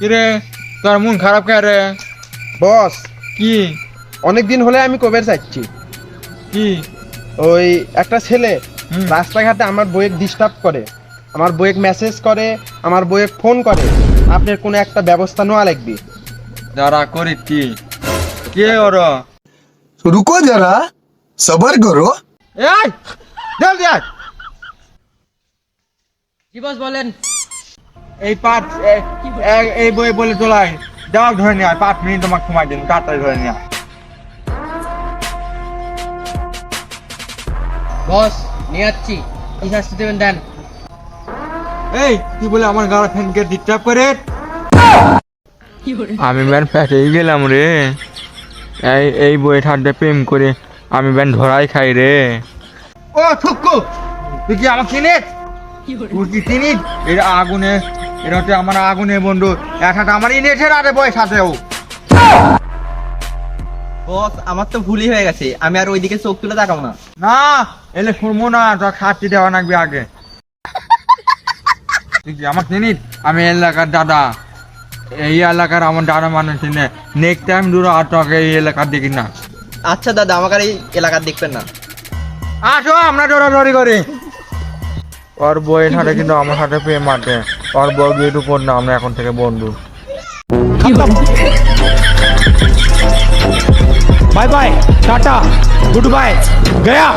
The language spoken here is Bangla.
কিরে তোর মন খারাপ কে রে? বস, কি অনেক দিন হলে আমি কবে চাচ্ছি কি? ওই একটা ছেলে হুম। রাস্তাঘাটে আমার বইয়ের ডিস্টার্ব করে, আমার বইয়ের মেসেজ করে, আমার বইয়ের ফোন করে। আপনার কোনো একটা ব্যবস্থা নেওয়া লাগবে। যারা করি কি কে ওর? रुको जरा सबर करो। এই জলদি আয়। কি বস বলেন। এই পাঁচ এই বই বলে তোলাই যাও ধরে নিয়ে আয়, 5 মিনিট তোমাকে সময় দিন, তাড়াতাড়ি ধরে নিয়ে আয়। বস নিয়ে যাচ্ছি, কি শাস্তি দেবেন দেন। এই তুই বলে আমার গার্লফ্রেন্ডকে ডিস্টার্ব করে? আমি ব্যান ফেটেই গেলাম রে। এই বইয়ের হাতে প্রেম করে আমি ব্যান ধরাই খাই রে। ও থুকু, তুই কি আমাকে চিনিস? তুই কি চিনিস? এর আগুনে, এটা হচ্ছে আমার আগুনে বন্ধু, এক হাতে আমার ইনেছে আরে বইয়ের সাথেও। বস আমার তো ভুলই হয়ে গেছে, আমি আর ওইদিকে চোখ তুলে তাকাবো না। না এলে শুনবো না, তোর খাচ্ছি দেওয়া লাগবে আগে। তুই কি আমার চিনিস? আমি এলাকার দাদা, এই এলাকার আমার দাদা মানুষ চিনে। নেক্সট টাইম দূর আর তোকে এই এলাকার দেখি না। আচ্ছা দাদা, আমাকে আর এই এলাকার দেখবেন না। আসো আমরা দৌড়াদৌড়ি করি। ওর বইয়ের সাথে কিন্তু আমার সাথে প্রেম আছে, ওর বউ বিয়ের উপর না, আমরা এখন থেকে বন্ধু। Bye bye tata good bye गया।